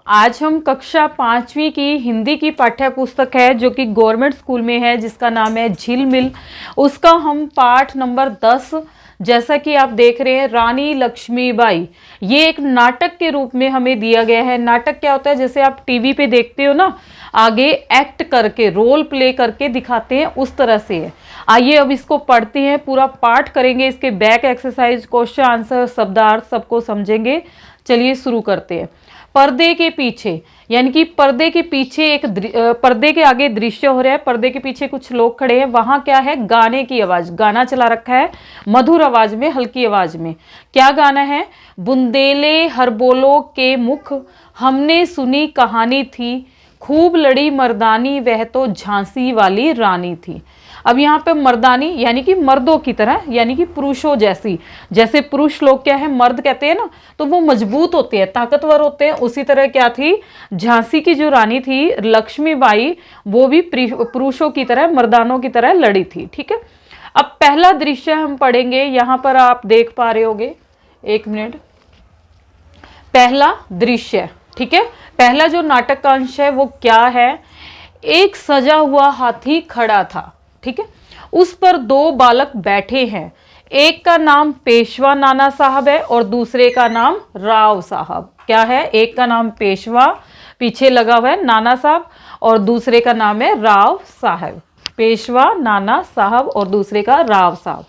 आज हम कक्षा 5वीं की हिंदी की पाठ्य पुस्तक है जो कि गवर्नमेंट स्कूल में है, जिसका नाम है झिलमिल। उसका हम पाठ नंबर 10, जैसा कि आप देख रहे हैं, रानी लक्ष्मीबाई, ये एक नाटक के रूप में हमें दिया गया है। नाटक क्या होता है, जैसे आप टीवी पे देखते हो ना, आगे एक्ट करके रोल प्ले करके दिखाते हैं, उस तरह से है। आइए अब इसको पढ़ते हैं, पूरा पाठ करेंगे, इसके बैक एक्सरसाइज, क्वेश्चन आंसर, शब्दार्थ सबको समझेंगे। चलिए शुरू करते हैं। पर्दे के पीछे, यानी कि पर्दे के पीछे एक पर्दे के आगे दृश्य हो रहा है, पर्दे के पीछे कुछ लोग खड़े हैं, वहां क्या है, गाने की आवाज, गाना चला रखा है मधुर आवाज में, हल्की आवाज में। क्या गाना है, बुंदेले हरबोलो के मुख, हमने सुनी कहानी थी, खूब लड़ी मर्दानी, वह तो झांसी वाली रानी थी। अब यहाँ पे मर्दानी यानी कि मर्दों की तरह, यानी कि पुरुषों जैसी, जैसे पुरुष लोग क्या है, मर्द कहते हैं ना, तो वो मजबूत होते हैं, ताकतवर होते हैं, उसी तरह क्या थी, झांसी की जो रानी थी लक्ष्मीबाई, वो भी पुरुषों की तरह, मर्दानों की तरह लड़ी थी। ठीक है, अब पहला दृश्य हम पढ़ेंगे, यहां पर आप देख पा रहे होगे, एक मिनट, पहला दृश्य। ठीक है, पहला जो नाटक का अंश है वो क्या है, एक सजा हुआ हाथी खड़ा था। ठीक है, उस पर दो बालक बैठे हैं, एक का नाम पेशवा नाना साहब है और दूसरे का नाम राव साहब। क्या है, एक का नाम पेशवा, पीछे लगा हुआ है नाना साहब, और दूसरे का नाम है राव साहब। पेशवा नाना साहब और दूसरे का राव साहब।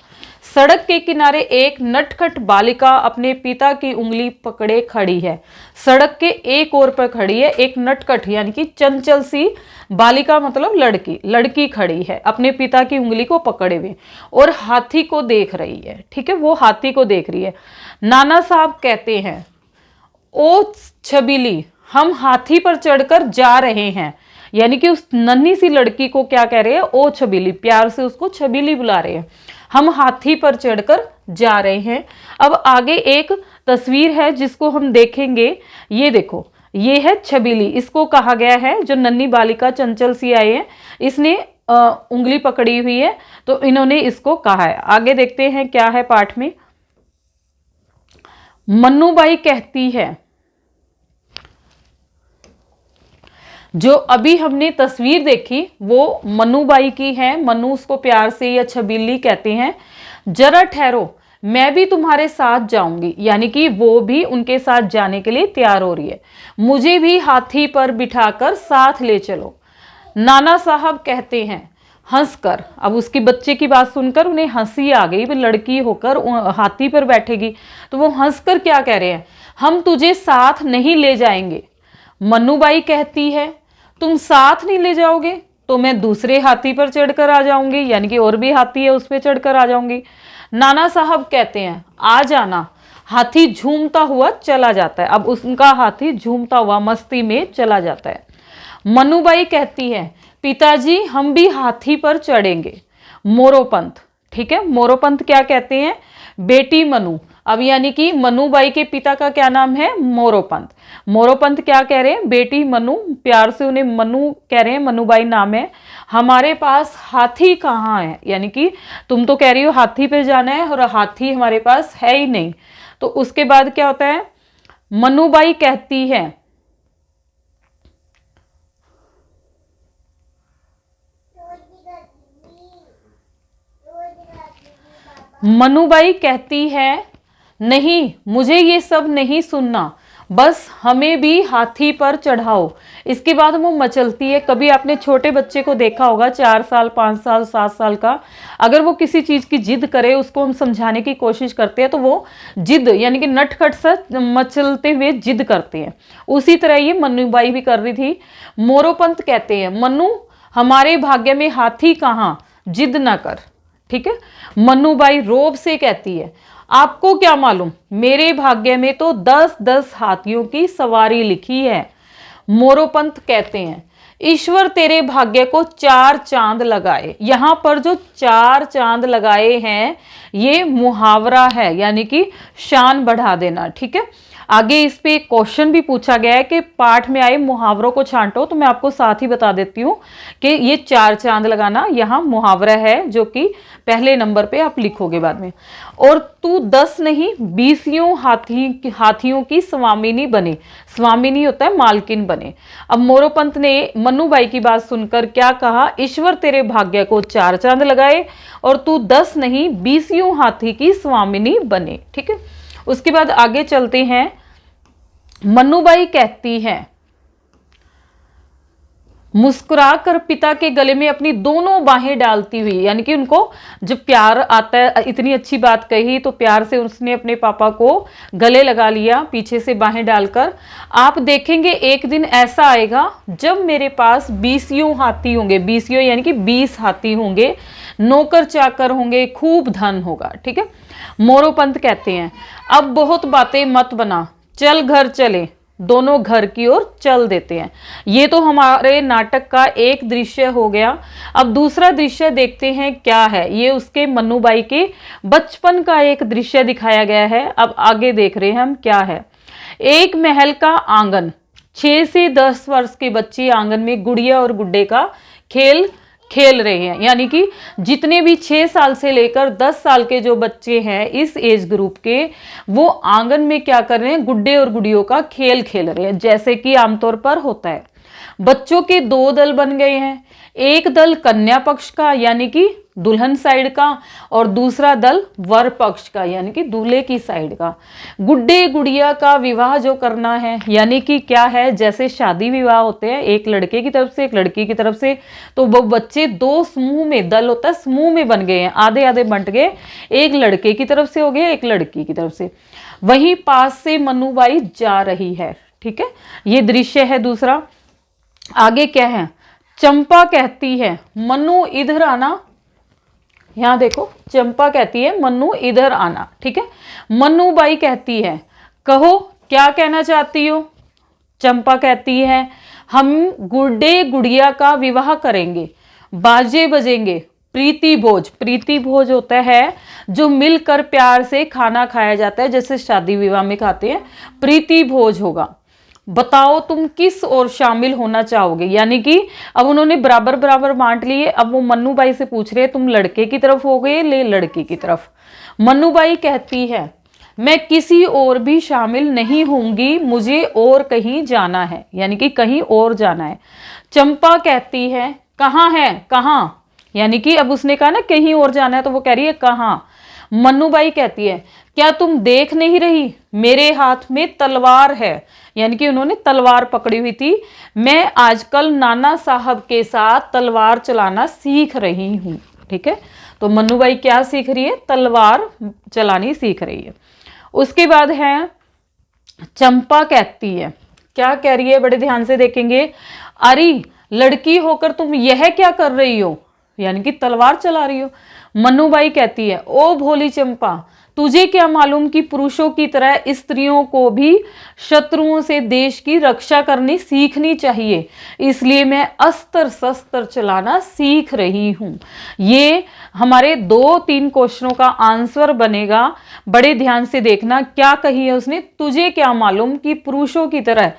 सड़क के किनारे एक नटखट बालिका अपने पिता की उंगली पकड़े खड़ी है। सड़क के एक ओर पर खड़ी है एक नटखट यानी कि चंचल सी बालिका, मतलब लड़की, लड़की खड़ी है अपने पिता की उंगली को पकड़े हुए और हाथी को देख रही है। ठीक है, वो हाथी को देख रही है। नाना साहब कहते हैं, ओ छबीली, हम हाथी पर चढ़कर जा रहे हैं, यानी कि उस नन्ही सी लड़की को क्या कह रहे हैं, ओ छबीली, प्यार से उसको छबीली बुला रहे हैं। हम हाथी पर चढ़कर जा रहे हैं। अब आगे एक तस्वीर है जिसको हम देखेंगे, ये देखो, ये है छबीली, इसको कहा गया है, जो नन्ही बालिका चंचल सी आई है, इसने उंगली पकड़ी हुई है, तो इन्होंने इसको कहा है। आगे देखते हैं क्या है पाठ में। मन्नूबाई कहती है, जो अभी हमने तस्वीर देखी वो मन्नूबाई की है, मन्नू उसको प्यार से या छबीली कहते हैं। जरा ठहरो, मैं भी तुम्हारे साथ जाऊंगी, यानी कि वो भी उनके साथ जाने के लिए तैयार हो रही है। मुझे भी हाथी पर बिठाकर साथ ले चलो। नाना साहब कहते हैं हंसकर, अब उसकी बच्चे की बात सुनकर उन्हें हंसी आ गई, वो लड़की होकर हाथी पर बैठेगी, तो वो हंसकर क्या कह रहे हैं, हम तुझे साथ नहीं ले जाएंगे। मन्नूबाई कहती है, तुम साथ नहीं ले जाओगे तो मैं दूसरे हाथी पर चढ़कर आ जाऊंगी, यानी कि और भी हाथी है उस पर चढ़कर आ जाऊंगी। नाना साहब कहते हैं, आ जाना। हाथी झूमता हुआ चला जाता है, अब उनका हाथी झूमता हुआ मस्ती में चला जाता है। मन्नूबाई कहती है, पिताजी हम भी हाथी पर चढ़ेंगे। मोरोपंत, ठीक है, मोरोपंत क्या कहते हैं, बेटी मनु, अब यानी कि मन्नूबाई के पिता का क्या नाम है, मोरोपंत। मोरोपंत क्या कह रहे हैं, बेटी मनु, प्यार से उन्हें मनु कह रहे हैं, मन्नूबाई नाम है। हमारे पास हाथी कहाँ है, यानी कि तुम तो कह रही हो हाथी पे जाना है और हाथी हमारे पास है ही नहीं। तो उसके बाद क्या होता है, मन्नूबाई कहती है, मन्नूबाई कहती है, नहीं मुझे ये सब नहीं सुनना, बस हमें भी हाथी पर चढ़ाओ। इसके बाद वो मचलती है। कभी आपने छोटे बच्चे को देखा होगा, 4 साल 5 साल 7 साल का, अगर वो किसी चीज की जिद करे, उसको हम समझाने की कोशिश करते हैं तो वो जिद यानी कि नटखट सा मचलते हुए जिद करते हैं। उसी तरह ये मन्नूबाई भी कर रही थी। मोरोपंत कहते हैं, मन्नू हमारे भाग्य में हाथी कहाँ, जिद ना कर। ठीक है, मन्नूबाई रोब से कहती है, आपको क्या मालूम, मेरे भाग्य में तो 10-10 हाथियों की सवारी लिखी है। मोरोपंत कहते हैं, ईश्वर तेरे भाग्य को 4 चांद लगाए। यहां पर जो 4 चांद लगाए हैं ये मुहावरा है, यानी कि शान बढ़ा देना। ठीक है, आगे इस पे एक क्वेश्चन भी पूछा गया है कि पाठ में आए मुहावरों को छांटो, तो मैं आपको साथ ही बता देती हूँ कि ये 4 चांद लगाना यहाँ मुहावरा है, जो कि पहले नंबर पे आप लिखोगे बाद में। और तू 10 नहीं 20 हाथियों की स्वामिनी बने। स्वामिनी होता है मालकिन बने। अब मोरोपंत ने मन्नूबाई की बात सुनकर क्या कहा, ईश्वर तेरे भाग्य को 4 चांद लगाए और तू 10 नहीं 20 हाथी की स्वामिनी बने। ठीक है, उसके बाद आगे चलते हैं। मन्नूबाई कहती है, मुस्कुरा कर पिता के गले में अपनी दोनों बाहें डालती हुई, यानी कि उनको जब प्यार आता है, इतनी अच्छी बात कही तो प्यार से उसने अपने पापा को गले लगा लिया पीछे से बाहें डालकर। आप देखेंगे एक दिन ऐसा आएगा जब मेरे पास 20 हाथी होंगे, 20 यानी कि 20 हाथी होंगे, नौकर चाकर होंगे, खूब धन होगा। ठीक है, मोरोपंत कहते हैं, अब बहुत बातें मत बना, चल घर चले। दोनों घर की ओर चल देते हैं। ये तो हमारे नाटक का एक दृश्य हो गया। अब दूसरा दृश्य देखते हैं क्या है। ये उसके मन्नूबाई के बचपन का एक दृश्य दिखाया गया है। अब आगे देख रहे हैं हम क्या है। एक महल का आंगन, 6 से 10 वर्ष के बच्चे आंगन में गुड़िया और गुड्डे का खेल रहे हैं, यानी कि जितने भी 6 साल से लेकर 10 साल के जो बच्चे हैं इस एज ग्रुप के, वो आंगन में क्या कर रहे हैं, गुड्डे और गुड़ियों का खेल रहे हैं, जैसे कि आमतौर पर होता है। बच्चों के 2 दल बन गए हैं, एक दल कन्या पक्ष का यानी कि दुल्हन साइड का, और दूसरा दल वर पक्ष का यानी कि दूल्हे की साइड का। गुड्डे गुड़िया का विवाह जो करना है, यानी कि क्या है, जैसे शादी विवाह होते हैं, एक लड़के की तरफ से एक लड़की की तरफ से, तो वो बच्चे 2 समूह में, दल होता है समूह में बन गए हैं, आधे आधे बंट गए, एक लड़के की तरफ से हो गया, एक लड़की की तरफ से। वहीं पास से मन्नूबाई जा रही है। ठीक है, ये दृश्य है दूसरा। आगे क्या है, चंपा कहती है, मन्नू इधर आना। यहां देखो, चंपा कहती है मन्नू इधर आना। ठीक है, मन्नूबाई कहती है, कहो क्या कहना चाहती हो। चंपा कहती है, हम गुड्डे गुड़िया का विवाह करेंगे, बाजे बजेंगे, प्रीति भोज होता है जो मिलकर प्यार से खाना खाया जाता है, जैसे शादी विवाह में खाते हैं, प्रीति भोज होगा। बताओ तुम किस ओर शामिल होना चाहोगे, यानी कि अब उन्होंने बराबर बराबर बांट लिए। अब वो मन्नूबाई से पूछ रहे हैं, तुम लड़के की तरफ हो गए ले लड़की की तरफ। मन्नूबाई कहती है, मैं किसी और भी शामिल नहीं होंगी, मुझे और कहीं जाना है, यानी कि कहीं और जाना है। चंपा कहती है, कहाँ है, कहाँ, यानी कि अब उसने कहा ना कहीं और जाना है, तो वो कह रही है कहाँ। मन्नूबाई कहती है, क्या तुम देख नहीं रही मेरे हाथ में तलवार है, यानी कि उन्होंने तलवार पकड़ी हुई थी। मैं आजकल नाना साहब के साथ तलवार चलाना सीख रही हूं। ठीक है, तो मन्नूबाई क्या सीख रही है, तलवार चलानी सीख रही है। उसके बाद है, चंपा कहती है, क्या कह रही है, बड़े ध्यान से देखेंगे, अरे लड़की होकर तुम यह क्या कर रही हो, यानी कि तलवार चला रही हो। मन्नूबाई कहती है, ओ भोली चंपा, तुझे क्या मालूम कि पुरुषों की तरह स्त्रियों को भी शत्रुओं से देश की रक्षा करनी सीखनी चाहिए, इसलिए मैं अस्त्र शस्त्र चलाना सीख रही हूं। ये हमारे 2-3 क्वेश्चनों का आंसर बनेगा। बड़े ध्यान से देखना क्या कही है उसने, तुझे क्या मालूम कि पुरुषों की तरह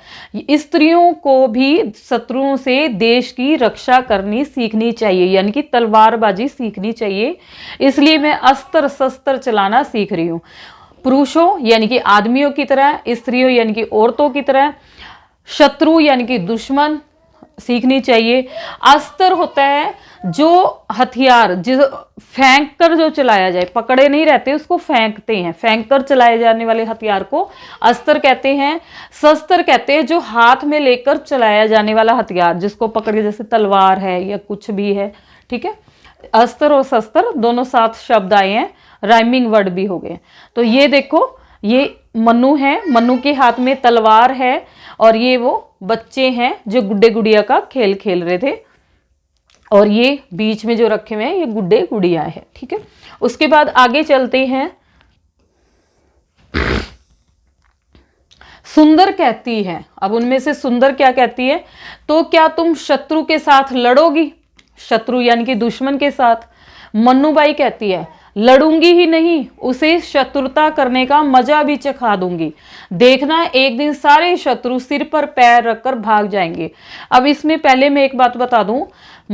स्त्रियों को भी शत्रुओं से देश की रक्षा करनी सीखनी चाहिए, यानी कि तलवारबाजी सीखनी चाहिए, इसलिए मैं अस्त्र शस्त्र चलाना सीख रही हूं। पुरुषों यानी कि आदमियों की तरह, स्त्रियों यानी कि औरतों की तरह, शत्रु यानी कि दुश्मन सीखनी चाहिए। अस्त्र होता है जो हथियार जो फेंक कर जो चलाया जाए, पकड़े नहीं रहते, उसको फेंकते हैं, फेंक कर चलाए जाने वाले हथियार को अस्त्र कहते हैं। शस्त्र कहते हैं जो हाथ में लेकर चलाया जाने वाला हथियार, जिसको पकड़ के, जैसे तलवार है या कुछ भी है। ठीक है, अस्त्र और शस्त्र दोनों साथ शब्द आए हैं, राइमिंग वर्ड भी हो गए। तो ये देखो, ये मन्नू है, मन्नू के हाथ में तलवार है, और ये वो बच्चे हैं जो गुड्डे गुड़िया का खेल रहे थे, और ये बीच में जो रखे हुए हैं ये गुड्डे गुड़िया है। ठीक है, उसके बाद आगे चलते हैं। सुंदर कहती है, अब उनमें से सुंदर क्या कहती है, तो क्या तुम शत्रु के साथ लड़ोगी, शत्रु यानी कि दुश्मन के साथ। मन्नूबाई कहती है, लड़ूंगी ही नहीं, उसे शत्रुता करने का मजा भी चखा दूंगी। देखना एक दिन सारे शत्रु सिर पर पैर रखकर भाग जाएंगे। अब इसमें पहले मैं एक बात बता दूं,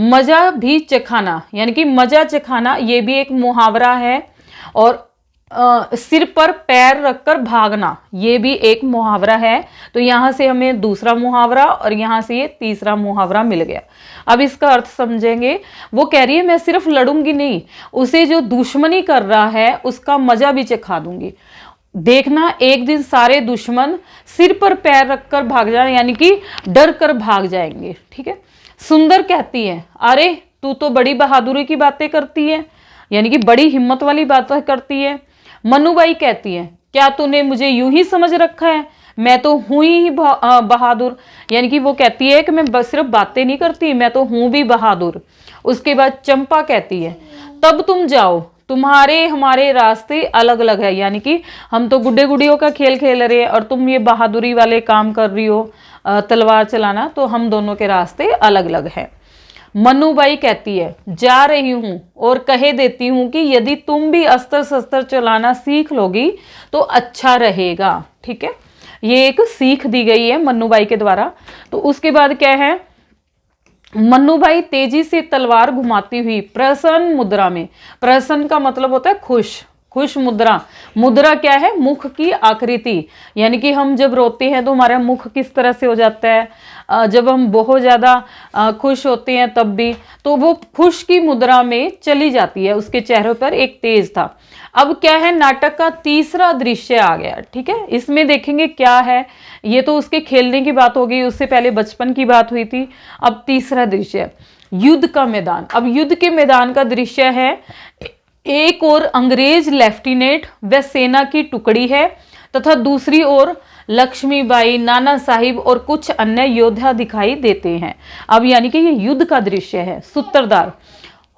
मजा भी चखाना यानी कि मजा चखाना ये भी एक मुहावरा है, और सिर पर पैर रखकर भागना ये भी एक मुहावरा है। तो यहां से हमें दूसरा मुहावरा और यहां से ये तीसरा मुहावरा मिल गया। अब इसका अर्थ समझेंगे। वो कह रही है मैं सिर्फ लड़ूंगी नहीं, उसे जो दुश्मनी कर रहा है उसका मजा भी चखा दूंगी। देखना एक दिन सारे दुश्मन सिर पर पैर रखकर भाग जाए, यानी कि डर कर भाग जाएंगे। ठीक है। सुंदर कहती है अरे तू तो बड़ी बहादुरी की बातें करती है, यानी कि बड़ी हिम्मत वाली बातें करती है। मनुबाई कहती है क्या तूने मुझे यूं ही समझ रखा है, मैं तो हूं ही बहादुर, यानी कि वो कहती है कि मैं बस सिर्फ बातें नहीं करती, मैं तो हूं भी बहादुर। उसके बाद चंपा कहती है तब तुम जाओ, तुम्हारे हमारे रास्ते अलग अलग है, यानी कि हम तो गुड्डे गुड़ियों का खेल खेल रहे हैं और तुम ये बहादुरी वाले काम कर रही हो, तलवार चलाना, तो हम दोनों के रास्ते अलग अलग हैं। मनुबाई कहती है जा रही हूं और कह देती हूं कि यदि तुम भी अस्त्र शस्त्र चलाना सीख लोगी तो अच्छा रहेगा। ठीक है, ये एक सीख दी गई है मनुबाई के द्वारा। तो उसके बाद क्या है, मनुबाई तेजी से तलवार घुमाती हुई प्रसन्न मुद्रा में, प्रसन्न का मतलब होता है खुश, खुश मुद्रा। मुद्रा क्या है, मुख की आकृति, यानी कि हम जब रोते हैं तो हमारा मुख किस तरह से हो जाता है, जब हम बहुत ज़्यादा खुश होते हैं तब भी, तो वो खुश की मुद्रा में चली जाती है। उसके चेहरे पर एक तेज था। अब क्या है, नाटक का तीसरा दृश्य आ गया। ठीक है, इसमें देखेंगे क्या है, ये तो उसके खेलने की बात हो गई, उससे पहले बचपन की बात हुई थी। अब तीसरा दृश्य युद्ध का मैदान। अब युद्ध के मैदान का दृश्य है, एक ओर अंग्रेज लेफ्टिनेंट व सेना की टुकड़ी है तथा दूसरी ओर लक्ष्मीबाई, नाना साहिब और कुछ अन्य योद्धा दिखाई देते हैं। अब यानी कि ये युद्ध का दृश्य है। सूत्रधार,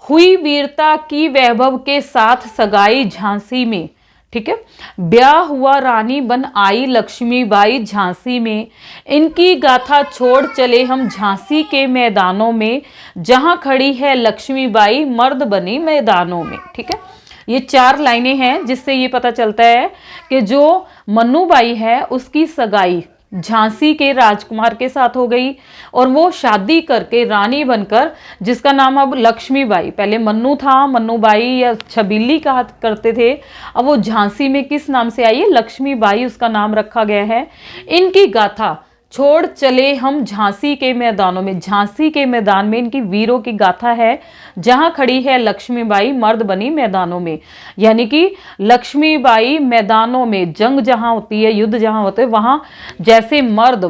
हुई वीरता की वैभव के साथ सगाई झांसी में। ठीक है, ब्याह हुआ रानी बन आई लक्ष्मीबाई झांसी में, इनकी गाथा छोड़ चले हम झांसी के मैदानों में, जहां खड़ी है लक्ष्मीबाई मर्द बनी मैदानों में। ठीक है, ये 4 लाइनें हैं जिससे ये पता चलता है कि जो मनुबाई है उसकी सगाई झांसी के राजकुमार के साथ हो गई और वो शादी करके रानी बनकर, जिसका नाम अब लक्ष्मीबाई, पहले मन्नू था, मन्नूबाई या छबीली कहा करते थे, अब वो झांसी में किस नाम से आई है, लक्ष्मीबाई उसका नाम रखा गया है। इनकी गाथा छोड़ चले हम झांसी के मैदानों में, झांसी के मैदान में इनकी वीरों की गाथा है, जहां खड़ी है लक्ष्मीबाई मर्द बनी मैदानों में, यानी कि लक्ष्मीबाई मैदानों में, जंग जहां होती है, युद्ध जहां होते हैं, वहां जैसे मर्द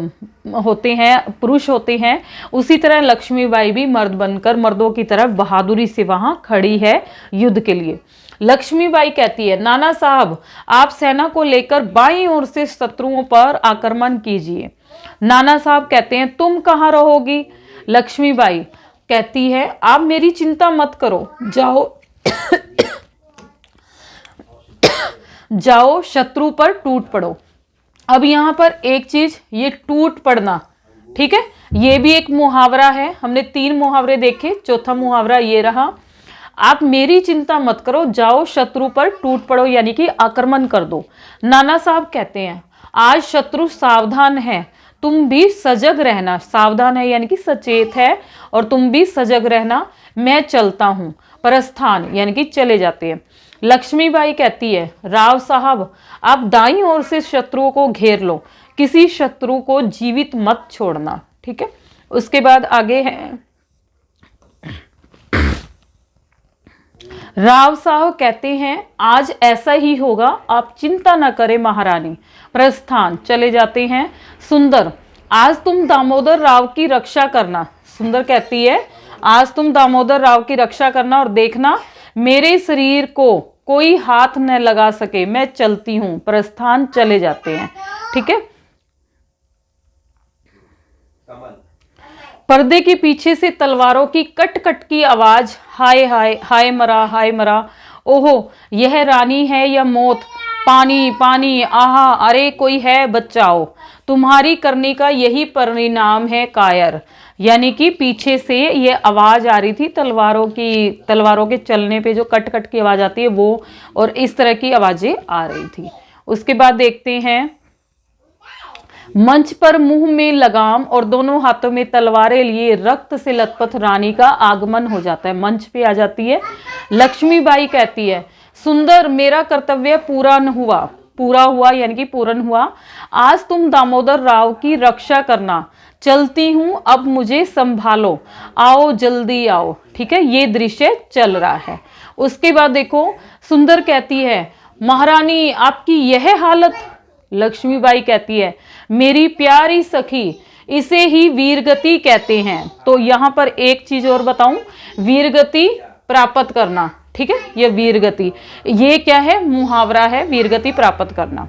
होते हैं, पुरुष होते हैं, उसी तरह लक्ष्मीबाई भी मर्द बनकर मर्दों की तरह बहादुरी से वहां खड़ी है युद्ध के लिए। लक्ष्मीबाई कहती है नाना साहब आप सेना को लेकर बाईं ओर से शत्रुओं पर आक्रमण कीजिए। नाना साहब कहते हैं तुम कहाँ रहोगी। लक्ष्मीबाई कहती है आप मेरी चिंता मत करो, जाओ जाओ शत्रु पर टूट पड़ो। अब यहां पर एक चीज, ये टूट पड़ना, ठीक है, ये भी एक मुहावरा है। हमने 3 मुहावरे देखे, चौथा मुहावरा ये रहा, आप मेरी चिंता मत करो, जाओ शत्रु पर टूट पड़ो, यानी कि आक्रमण कर दो। नाना साहब कहते हैं आज शत्रु सावधान है, तुम भी सजग रहना। सावधान है यानी कि सचेत है, और तुम भी सजग रहना, मैं चलता हूं। प्रस्थान यानी कि चले जाते हैं। लक्ष्मीबाई कहती है राव साहब आप दाईं ओर से शत्रुओं को घेर लो, किसी शत्रु को जीवित मत छोड़ना। ठीक है, उसके बाद आगे है राव साहब कहते हैं आज ऐसा ही होगा, आप चिंता न करें महारानी। प्रस्थान चले जाते हैं। सुंदर आज तुम दामोदर राव की रक्षा करना। सुंदर कहती है आज तुम दामोदर राव की रक्षा करना और देखना मेरे शरीर को कोई हाथ न लगा सके, मैं चलती हूं। प्रस्थान चले जाते हैं। ठीक है, पर्दे के पीछे से तलवारों की कट कट की आवाज, हाय हाय हाय मरा हाय मरा, ओहो यह रानी है या मौत, पानी पानी आहा, अरे कोई है बचाओ, तुम्हारी करनी का यही परिणाम है कायर। यानी कि पीछे से ये आवाज आ रही थी तलवारों के चलने पे जो कट कट की आवाज आती है वो, और इस तरह की आवाजें आ रही थी। उसके बाद देखते हैं, मंच पर मुंह में लगाम और दोनों हाथों में तलवारें लिए रक्त से लथपथ रानी का आगमन हो जाता है, मंच पे आ जाती है। लक्ष्मीबाई कहती है, सुंदर मेरा कर्तव्य पूरा हुआ यानी कि पूर्ण हुआ। आज तुम दामोदर राव की रक्षा करना, चलती हूं अब मुझे संभालो, आओ जल्दी आओ। ठीक है, ये दृश्य चल रहा है। उसके बाद देखो, सुंदर कहती है, महारानी आपकी यह हालत। लक्ष्मीबाई कहती है, मेरी प्यारी सखी, इसे ही वीरगति कहते हैं। तो यहां पर एक चीज और बताऊं, वीरगति प्राप्त करना। ठीक है, ये वीरगति, ये क्या है, मुहावरा है, वीरगति प्राप्त करना,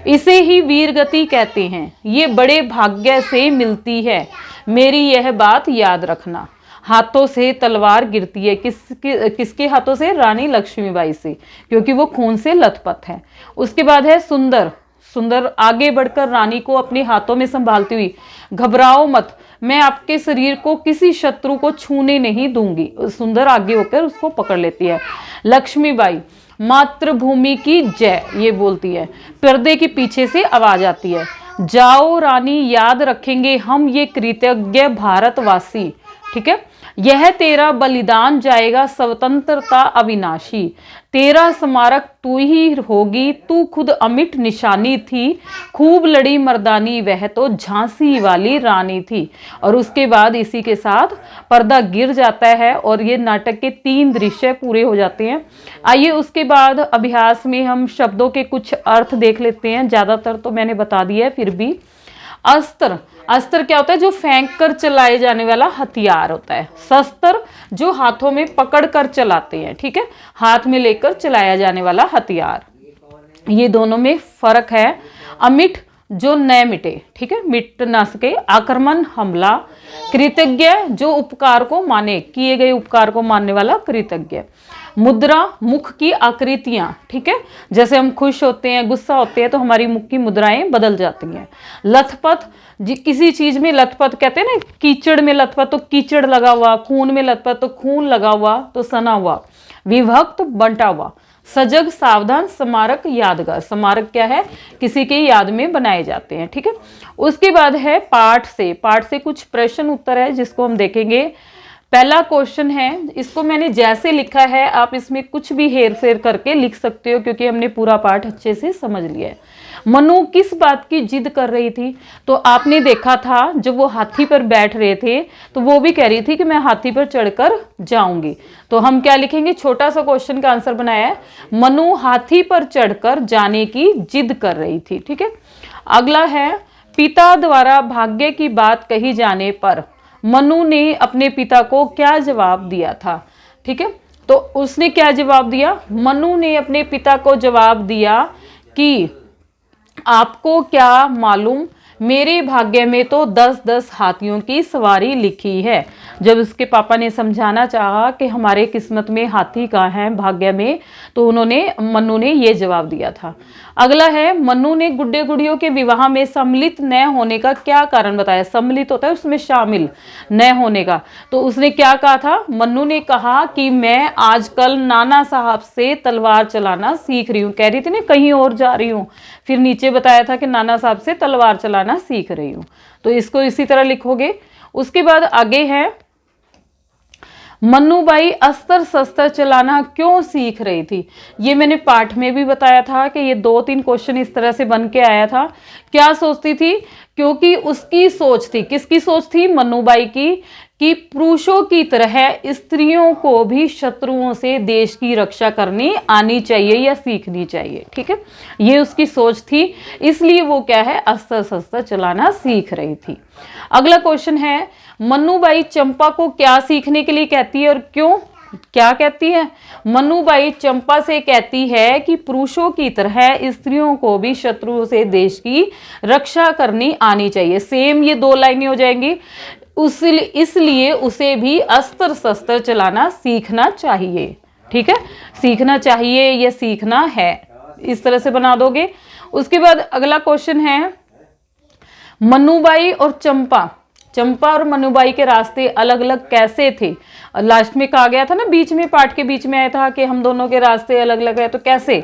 इसे ही वीरगति कहते हैं। ये बड़े भाग्य से मिलती है, मेरी यह बात याद रखना। हाथों से तलवार गिरती है, किसके हाथों से, रानी लक्ष्मीबाई से, क्योंकि वो खून से लथपथ है। उसके बाद है सुंदर आगे बढ़कर रानी को अपने हाथों में संभालती हुई, घबराओ मत, मैं आपके शरीर को किसी शत्रु को छूने नहीं दूंगी। सुंदर आगे होकर उसको पकड़ लेती है। लक्ष्मीबाई, मातृभूमि की जय, ये बोलती है। पर्दे के पीछे से आवाज आती है, जाओ रानी, याद रखेंगे हम ये कृतज्ञ भारतवासी। ठीक है, यह तेरा बलिदान जाएगा स्वतंत्रता अविनाशी, तेरा स्मारक तू ही होगी, तू खुद अमिट निशानी थी, खूब लड़ी मर्दानी वह तो झांसी वाली रानी थी। और उसके बाद इसी के साथ पर्दा गिर जाता है और ये नाटक के 3 दृश्य पूरे हो जाते हैं। आइए उसके बाद अभ्यास में हम शब्दों के कुछ अर्थ देख लेते हैं, ज्यादातर तो मैंने बता दिया है, फिर भी। अस्त्र क्या होता है, जो फेंक कर चलाए जाने वाला हथियार होता है। शस्त्र जो हाथों में पकड़ कर चलाते हैं, ठीक है, हाथ में लेकर चलाया जाने वाला हथियार, ये दोनों में फर्क है। अमिट जो न मिटे, ठीक है, मिट ना सके, आक्रमण हमला। कृतज्ञ जो उपकार को माने, किए गए उपकार को मानने वाला कृतज्ञ। मुद्रा मुख की आकृतियां, ठीक है, जैसे हम खुश होते हैं, गुस्सा होते हैं तो हमारी मुख की मुद्राएं बदल जाती हैं। लथपथ, किसी चीज में लथपथ कहते हैं ना, कीचड़ में लथपथ तो कीचड़ लगा हुआ, खून में लथपथ तो खून लगा हुआ, तो सना हुआ। विभक्त बंटा हुआ। सजग सावधान, स्मारक यादगार, स्मारक क्या है, किसी के याद में बनाए जाते हैं। ठीक है, उसके बाद है पाठ से कुछ प्रश्न उत्तर है जिसको हम देखेंगे। पहला क्वेश्चन है, इसको मैंने जैसे लिखा है आप इसमें कुछ भी हेर फेर करके लिख सकते हो, क्योंकि हमने पूरा पाठ अच्छे से समझ लिया है। मनु किस बात की जिद कर रही थी, तो आपने देखा था जब वो हाथी पर बैठ रहे थे तो वो भी कह रही थी कि मैं हाथी पर चढ़कर जाऊंगी। तो हम क्या लिखेंगे, छोटा सा क्वेश्चन का आंसर बनाया है, मनु हाथी पर चढ़कर जाने की जिद कर रही थी। ठीक है, अगला है, पिता द्वारा भाग्य की बात कही जाने पर मनु ने अपने पिता को क्या जवाब दिया था। ठीक है, तो उसने क्या जवाब दिया, मनु ने अपने पिता को जवाब दिया कि आपको क्या मालूम, मेरे भाग्य में तो 10-10 हाथियों की सवारी लिखी है। जब उसके पापा ने समझाना चाहा कि हमारे किस्मत में हाथी कहाँ है भाग्य में, तो मनु ने ये जवाब दिया था। अगला है, मनु ने गुड्डे गुड़ियों के विवाह में सम्मिलित न होने का क्या कारण बताया। सम्मिलित होता है उसमें शामिल, न होने का, तो उसने क्या कहा था, मनु ने कहा कि मैं आजकल नाना साहब से तलवार चलाना सीख रही हूँ। कह रही थी ना कहीं और जा रही हूँ, फिर नीचे बताया था कि नाना साहब से तलवार चलाना सीख रही हूँ, तो इसको इसी तरह लिखोगे। उसके बाद आगे है, मन्नूबाई अस्त्र शस्त्र चलाना क्यों सीख रही थी। ये मैंने पाठ में भी बताया था कि ये 2-3 क्वेश्चन इस तरह से बन के आया था। क्या सोचती थी, क्योंकि उसकी सोच थी, किसकी सोच थी, मन्नूबाई की, कि पुरुषों की तरह स्त्रियों को भी शत्रुओं से देश की रक्षा करनी आनी चाहिए या सीखनी चाहिए। ठीक है, ये उसकी सोच थी, इसलिए वो क्या है, अस्त्र शस्त्र चलाना सीख रही थी। अगला क्वेश्चन है, मन्नूबाई चंपा को क्या सीखने के लिए कहती है और क्यों, क्या कहती है, मन्नूबाई चंपा से कहती है कि पुरुषों की तरह स्त्रियों को भी शत्रुओं से देश की रक्षा करनी आनी चाहिए। सेम ये 2 लाइनें हो जाएंगी, इसलिए उसे भी अस्त्र शस्त्र चलाना सीखना चाहिए। ठीक है, सीखना चाहिए या सीखना है, इस तरह से बना दोगे। उसके बाद अगला क्वेश्चन है, मनुबाई और चंपा, चंपा और मनुबाई के रास्ते अलग अलग कैसे थे? लास्ट में कहा गया था ना, बीच में पाठ के बीच में आया था कि हम दोनों के रास्ते अलग अलग है, तो कैसे?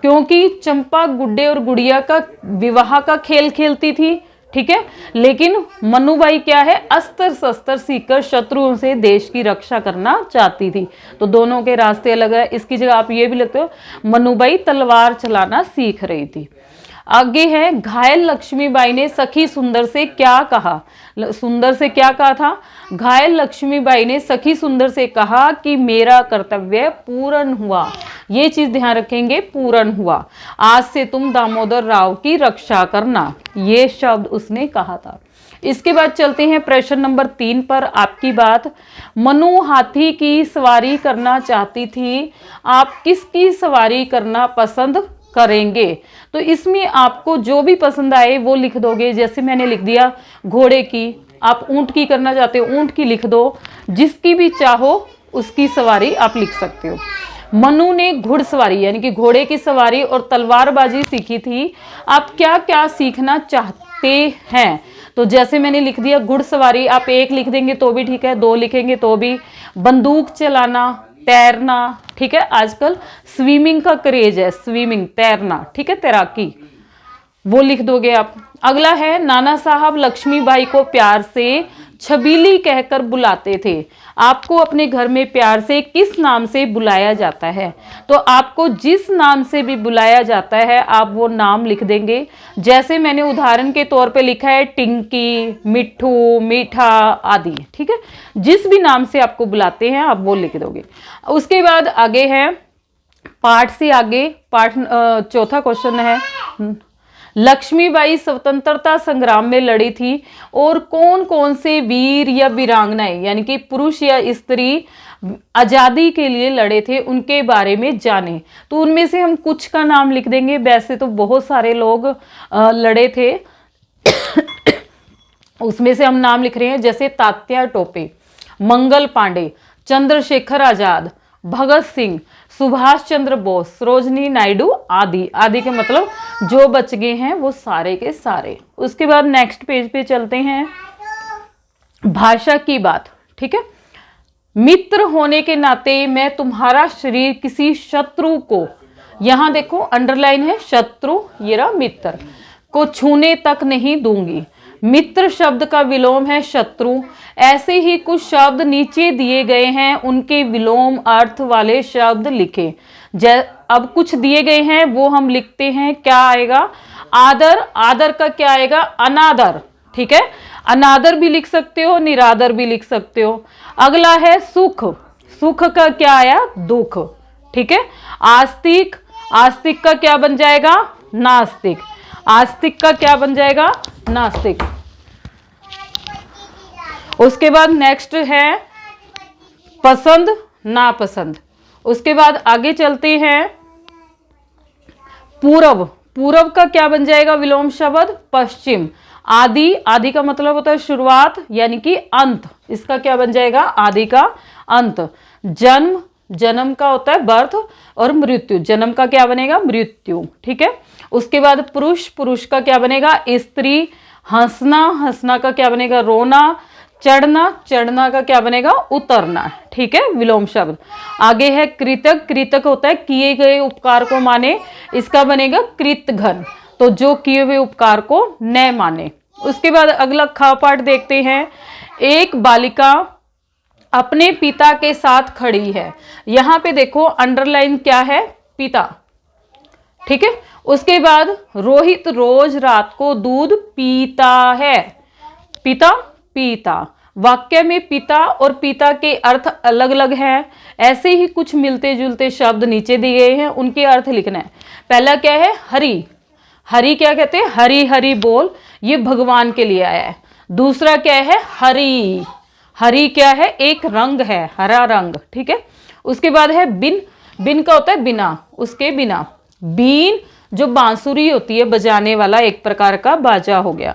क्योंकि चंपा गुड्डे और गुड़िया का विवाह का खेल खेलती थी, ठीक है, लेकिन मनुबाई क्या है, अस्त्र शस्त्र सीखकर शत्रुओं से देश की रक्षा करना चाहती थी। तो दोनों के रास्ते अलग है। इसकी जगह आप ये भी लिखते हो, मनुबाई तलवार चलाना सीख रही थी। आगे है, घायल लक्ष्मीबाई ने सखी सुंदर से क्या कहा? सुंदर से क्या कहा था? घायल लक्ष्मीबाई ने सखी सुंदर से कहा कि मेरा कर्तव्य पूर्ण हुआ। ये चीज ध्यान रखेंगे, पूर्ण हुआ। आज से तुम दामोदर राव की रक्षा करना, ये शब्द उसने कहा था। इसके बाद चलते हैं प्रश्न नंबर 3 पर। आपकी बात, मनु हाथी की सवारी करना चाहती थी, आप किसकी सवारी करना पसंद करेंगे? तो इसमें आपको जो भी पसंद आए वो लिख दोगे। जैसे मैंने लिख दिया घोड़े की, आप ऊंट की करना चाहते हो ऊंट की लिख दो, जिसकी भी चाहो उसकी सवारी आप लिख सकते हो। मनु ने घुड़सवारी यानी कि घोड़े की सवारी और तलवारबाजी सीखी थी, आप क्या क्या सीखना चाहते हैं? तो जैसे मैंने लिख दिया घुड़सवारी, आप 1 लिख देंगे तो भी ठीक है, 2 लिखेंगे तो भी। बंदूक चलाना, तैरना, ठीक है, आजकल स्विमिंग का क्रेज है, स्विमिंग तैरना, ठीक है, तैराकी, वो लिख दोगे आप। अगला है, नाना साहब लक्ष्मीबाई को प्यार से छबीली कहकर बुलाते थे, आपको अपने घर में प्यार से किस नाम से बुलाया जाता है? तो आपको जिस नाम से भी बुलाया जाता है आप वो नाम लिख देंगे। जैसे मैंने उदाहरण के तौर पे लिखा है टिंकी, मिट्ठू, मीठा आदि, ठीक है, जिस भी नाम से आपको बुलाते हैं आप वो लिख दोगे। उसके बाद आगे है, पाठ से आगे, पाठ चौथा क्वेश्चन है, लक्ष्मीबाई स्वतंत्रता संग्राम में लड़ी थी और कौन कौन से वीर या वीरांगनाएं यानी कि पुरुष या स्त्री आजादी के लिए लड़े थे उनके बारे में जाने। तो उनमें से हम कुछ का नाम लिख देंगे, वैसे तो बहुत सारे लोग लड़े थे उसमें से हम नाम लिख रहे हैं, जैसे तात्या टोपे, मंगल पांडे, चंद्रशेखर आजाद, भगत सिंह, सुभाष चंद्र बोस, सरोजनी नायडू आदि। आदि के मतलब जो बच गए हैं वो सारे के सारे। उसके बाद नेक्स्ट पेज पे चलते हैं, भाषा की बात, ठीक है। मित्र होने के नाते मैं तुम्हारा शरीर किसी शत्रु को, यहां देखो अंडरलाइन है शत्रु, ये रहा मित्र, को छूने तक नहीं दूंगी। मित्र शब्द का विलोम है शत्रु। ऐसे ही कुछ शब्द नीचे दिए गए हैं, उनके विलोम अर्थ वाले शब्द लिखे। अब कुछ दिए गए हैं वो हम लिखते हैं, क्या आएगा? आदर, आदर का क्या आएगा? अनादर, ठीक है, अनादर भी लिख सकते हो, निरादर भी लिख सकते हो। अगला है सुख, सुख का क्या आया? दुख, ठीक है। आस्तिक, आस्तिक का क्या बन जाएगा? नास्तिक। आस्तिक का क्या बन जाएगा? नास्तिक। उसके बाद नेक्स्ट है पसंद, नापसंद। उसके बाद आगे चलते हैं, पूर्व, पूर्व का क्या बन जाएगा विलोम शब्द? पश्चिम। आदि, आदि का मतलब होता है शुरुआत यानी कि अंत, इसका क्या बन जाएगा? आदि का अंत। जन्म, जन्म का होता है बर्थ, और मृत्यु, जन्म का क्या बनेगा? मृत्यु, ठीक है। उसके बाद पुरुष, पुरुष का क्या बनेगा? स्त्री। हंसना, हंसना का क्या बनेगा? रोना। चढ़ना, चढ़ना का क्या बनेगा? उतरना, ठीक है, विलोम शब्द। आगे है कृतक, कृतक होता है किए गए उपकार को माने, इसका बनेगा कृतघ्न, तो जो किए हुए उपकार को न माने। उसके बाद अगला ख पाठ देखते हैं, एक बालिका अपने पिता के साथ खड़ी है। यहां पे देखो अंडरलाइन क्या है? पिता, ठीक है। उसके बाद रोहित रोज रात को दूध पीता है। पिता, पीता। वाक्य में पिता और पिता के अर्थ अलग अलग हैं, ऐसे ही कुछ मिलते जुलते शब्द नीचे दिए गए हैं, उनके अर्थ लिखना है। पहला क्या है? हरि, हरि क्या कहते हैं? हरि हरि बोल, ये भगवान के लिए आया है। दूसरा क्या है? हरि, हरि क्या है? एक रंग है, हरा रंग, ठीक है। उसके बाद है बिन, बिन का होता है बिना, उसके बिना। बीन जो बांसुरी होती है बजाने वाला, एक प्रकार का बाजा हो गया।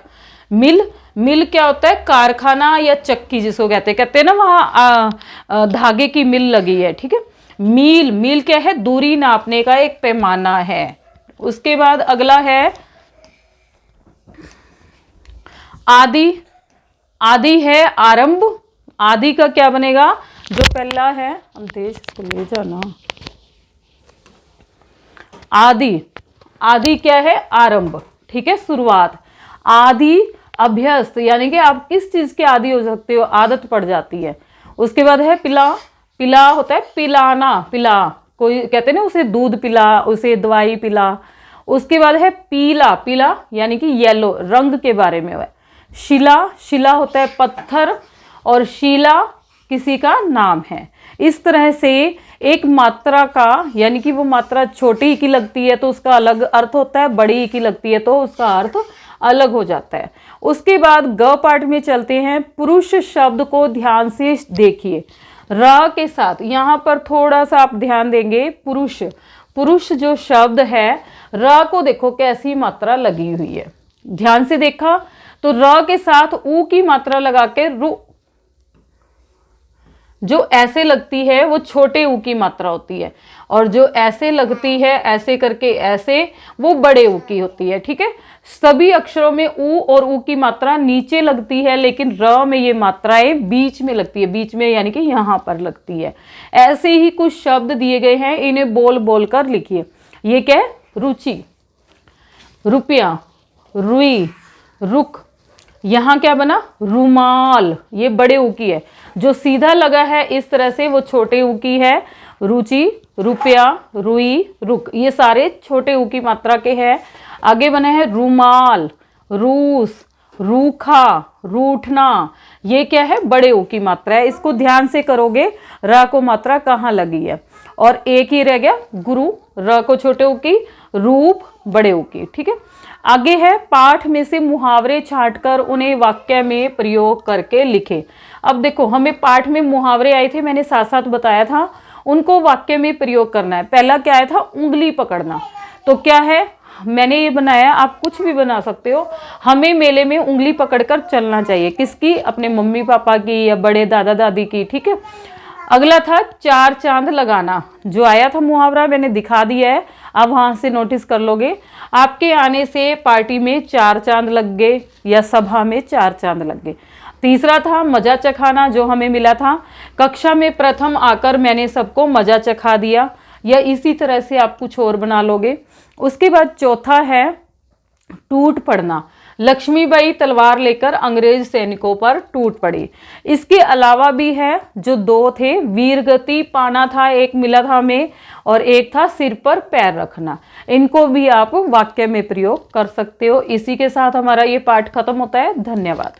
मिल, मिल क्या होता है? कारखाना या चक्की जिसको कहते हैं ना, वहां धागे की मिल लगी है, ठीक है। मील, मील क्या है? दूरी नापने का एक पैमाना है, उसके बाद अगला है आदि। आदि है आरंभ। आदि का क्या बनेगा, जो पहला है, अंतेश इसको ले जाना। आदि, आदि क्या है, आरंभ, ठीक है, शुरुआत। आदि अभ्यस्त, यानी कि आप किस चीज के आदि हो सकते हो, आदत पड़ जाती है। उसके बाद है पिला। पिला होता है पिलाना, पिला, कोई कहते हैं ना उसे दूध पिला, उसे दवाई पिला। उसके बाद है पीला। पीला यानी कि येलो, रंग के बारे में है। शिला, शिला होता है पत्थर, और शीला किसी का नाम है। इस तरह से एक मात्रा का, यानी कि वो मात्रा छोटी की लगती है तो उसका अलग अर्थ होता है, बड़ी की लगती है तो उसका अर्थ अलग हो जाता है। उसके बाद ग पार्ट में चलते हैं। पुरुष शब्द को ध्यान से देखिए, र के साथ यहाँ पर थोड़ा सा आप ध्यान देंगे। पुरुष, पुरुष जो शब्द है, र को देखो कैसी मात्रा लगी हुई है, ध्यान से देखा तो र के साथ ऊ की मात्रा लगा के रु, जो ऐसे लगती है वो छोटे ऊ की मात्रा होती है, और जो ऐसे लगती है ऐसे करके ऐसे, वो बड़े ऊ की होती है, ठीक है। सभी अक्षरों में ऊ और ऊ की मात्रा नीचे लगती है, लेकिन र में ये मात्राएं बीच में लगती है, बीच में यानी कि यहाँ पर लगती है। ऐसे ही कुछ शब्द दिए गए हैं, इन्हें बोल बोल कर लिखिए। ये क्या है, रुचि, रुपया, रुई, रुख। यहाँ क्या बना, रुमाल, ये बड़े ऊ की है। जो सीधा लगा है इस तरह से वो छोटे ऊ की है। रुचि, रुपया, रुई, रुक, ये सारे छोटे ऊ की मात्रा के हैं। आगे बने हैं रुमाल, रूस, रूखा, रूठना, ये क्या है, बड़े ऊ की मात्रा है। इसको ध्यान से करोगे, र को मात्रा कहाँ लगी है। और एक ही रह गया गुरु, र को छोटे ऊ की, रूप बड़े ऊ की, ठीक है। आगे है पाठ में से मुहावरे छांटकर उन्हें वाक्य में प्रयोग करके लिखे। अब देखो हमें पाठ में मुहावरे आए थे, मैंने साथ साथ बताया था, उनको वाक्य में प्रयोग करना है। पहला क्या आया था, उंगली पकड़ना। तो क्या है, मैंने ये बनाया, आप कुछ भी बना सकते हो। हमें मेले में उंगली पकड़कर चलना चाहिए, किसकी, अपने मम्मी पापा की या बड़े दादा दादी की, ठीक है। अगला था चार चांद लगाना, जो आया था मुहावरा मैंने दिखा दिया है, आप वहां से नोटिस कर लोगे। आपके आने से पार्टी में चार चांद लग गए, या सभा में चार चांद लग गए। तीसरा था मजा चखाना, जो हमें मिला था, कक्षा में प्रथम आकर मैंने सबको मजा चखा दिया, या इसी तरह से आप कुछ और बना लोगे। उसके बाद चौथा है टूट पड़ना, लक्ष्मीबाई तलवार लेकर अंग्रेज सैनिकों पर टूट पड़ी। इसके अलावा भी है, जो दो थे, वीरगति पाना था, एक मिला था हमें, और एक था सिर पर पैर रखना। इनको भी आप वाक्य में प्रयोग कर सकते हो। इसी के साथ हमारा ये पाठ खत्म होता है। धन्यवाद।